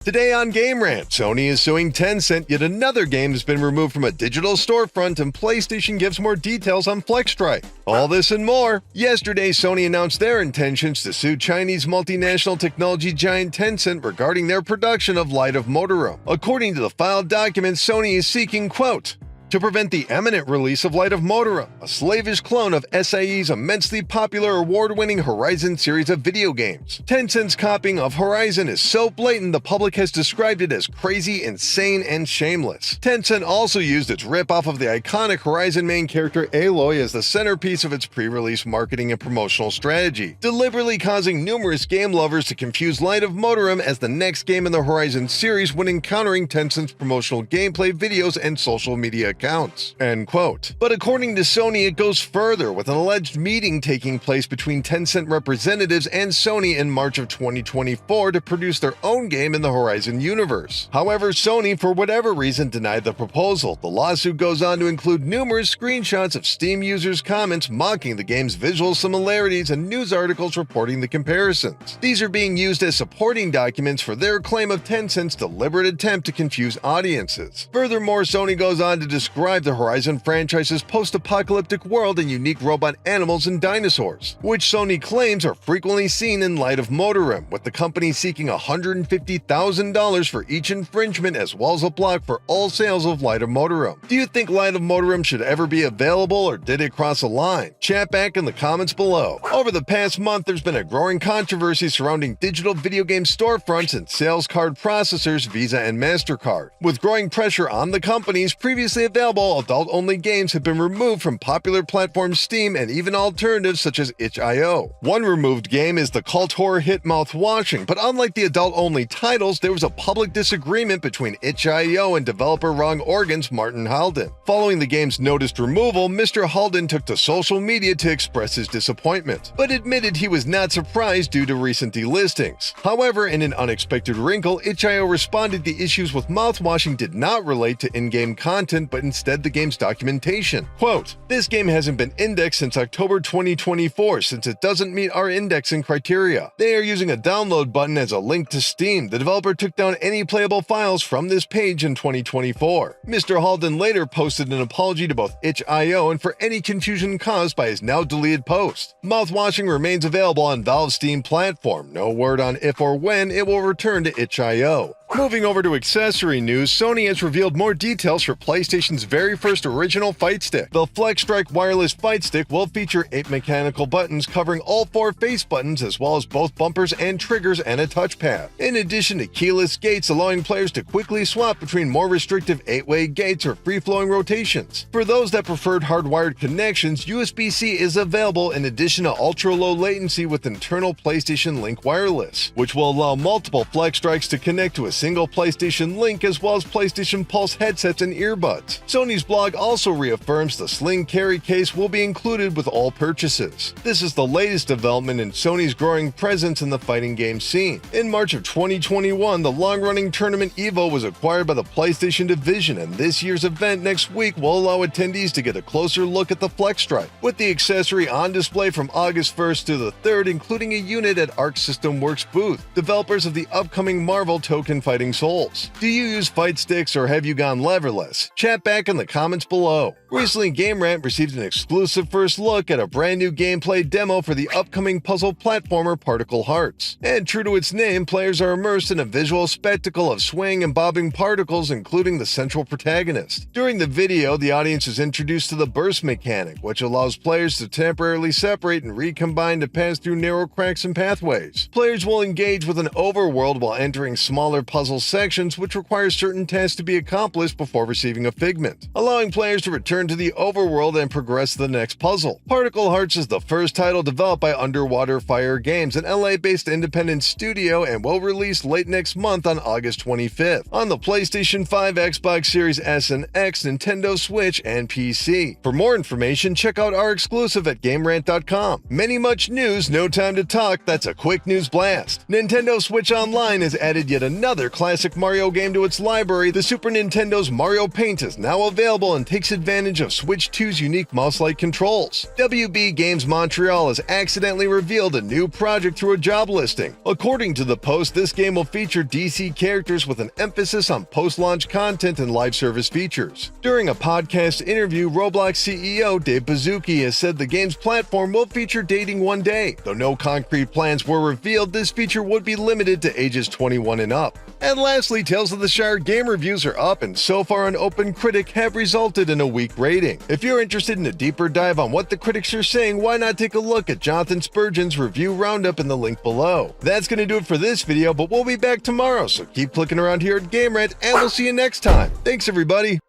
Today on Game Rant, Sony is suing Tencent, yet another game has been removed from a digital storefront, and PlayStation gives more details on FlexStrike. All this and more. Yesterday, Sony announced their intentions to sue Chinese multinational technology giant Tencent regarding their production of Light of Motorum. According to the filed documents, Sony is seeking, quote, to prevent the imminent release of Light of Motorum, a slavish clone of SIE's immensely popular award-winning Horizon series of video games. Tencent's copying of Horizon is so blatant the public has described it as crazy, insane, and shameless. Tencent also used its rip-off of the iconic Horizon main character Aloy as the centerpiece of its pre-release marketing and promotional strategy, deliberately causing numerous game lovers to confuse Light of Motorum as the next game in the Horizon series when encountering Tencent's promotional gameplay videos and social media accounts. End quote. But according to Sony, it goes further, with an alleged meeting taking place between Tencent representatives and Sony in March of 2024 to produce their own game in the Horizon universe. However, Sony, for whatever reason, denied the proposal. The lawsuit goes on to include numerous screenshots of Steam users' comments mocking the game's visual similarities and news articles reporting the comparisons. These are being used as supporting documents for their claim of Tencent's deliberate attempt to confuse audiences. Furthermore, Sony goes on to describe the Horizon franchise's post-apocalyptic world and unique robot animals and dinosaurs, which Sony claims are frequently seen in Light of Motorum, with the company seeking $150,000 for each infringement as well as a block for all sales of Light of Motorum. Do you think Light of Motorum should ever be available, or did it cross a line? Chat back in the comments below. Over the past month, there's been a growing controversy surrounding digital video game storefronts and sales card processors Visa and MasterCard. With growing pressure on the companies, previously available adult-only games have been removed from popular platforms Steam and even alternatives such as itch.io. One removed game is the cult horror hit Mouthwashing, but unlike the adult-only titles, there was a public disagreement between itch.io and developer Wrong Organ's Martin Halden. Following the game's noticed removal, Mr. Halden took to social media to express his disappointment, but admitted he was not surprised due to recent delistings. However, in an unexpected wrinkle, itch.io responded the issues with Mouthwashing did not relate to in-game content, but instead the game's documentation. Quote, this game hasn't been indexed since October 2024 since it doesn't meet our indexing criteria. They are using a download button as a link to Steam. The developer took down any playable files from this page in 2024. Mr. Halden later posted an apology to both itch.io and for any confusion caused by his now deleted post. Mouthwashing remains available on Valve's Steam platform. No word on if or when it will return to itch.io. Moving over to accessory news, Sony has revealed more details for PlayStation's very first original fight stick. The FlexStrike wireless fight stick will feature 8 mechanical buttons covering all 4 face buttons, as well as both bumpers and triggers and a touchpad, in addition to keyless gates allowing players to quickly swap between more restrictive 8-way gates or free-flowing rotations. For those that preferred hardwired connections, USB-C is available in addition to ultra-low latency with internal PlayStation Link Wireless, which will allow multiple FlexStrikes to connect to a single PlayStation Link as well as PlayStation Pulse headsets and earbuds. Sony's blog also reaffirms the sling carry case will be included with all purchases. This is the latest development in Sony's growing presence in the fighting game scene. In March of 2021, the long-running tournament EVO was acquired by the PlayStation division, and this year's event next week will allow attendees to get a closer look at the FlexStrike, with the accessory on display from August 1st to the 3rd, including a unit at Arc System Works booth, developers of the upcoming Marvel Token Fighting Souls. Do you use fight sticks, or have you gone leverless? Chat back in the comments below. Recently, Game Rant received an exclusive first look at a brand new gameplay demo for the upcoming puzzle platformer Particle Hearts. And true to its name, players are immersed in a visual spectacle of swaying and bobbing particles, including the central protagonist. During the video, the audience is introduced to the burst mechanic, which allows players to temporarily separate and recombine to pass through narrow cracks and pathways. Players will engage with an overworld while entering smaller puzzle sections, which require certain tasks to be accomplished before receiving a figment, allowing players to return to the overworld and progress to the next puzzle. Particle Hearts is the first title developed by Underwater Fire Games, an LA-based independent studio, and will release late next month on August 25th on the PlayStation 5, Xbox Series S and X, Nintendo Switch, and PC. For more information, check out our exclusive at GameRant.com. Much news, no time to talk, that's a quick news blast. Nintendo Switch Online has added yet another another classic Mario game to its library, the Super Nintendo's Mario Paint is now available and takes advantage of Switch 2's unique mouse-like controls. WB Games Montreal has accidentally revealed a new project through a job listing. According to the post, this game will feature DC characters with an emphasis on post-launch content and live service features. During a podcast interview, Roblox CEO Dave Baszucki has said the game's platform will feature dating one day. Though no concrete plans were revealed, this feature would be limited to ages 21 and up. And lastly, Tales of the Shire game reviews are up and so far on OpenCritic have resulted in a weak rating. If you're interested in a deeper dive on what the critics are saying, why not take a look at Jonathan Spurgeon's review roundup in the link below. That's going to do it for this video, but we'll be back tomorrow, so keep clicking around here at GameRant and we'll see you next time. Thanks everybody!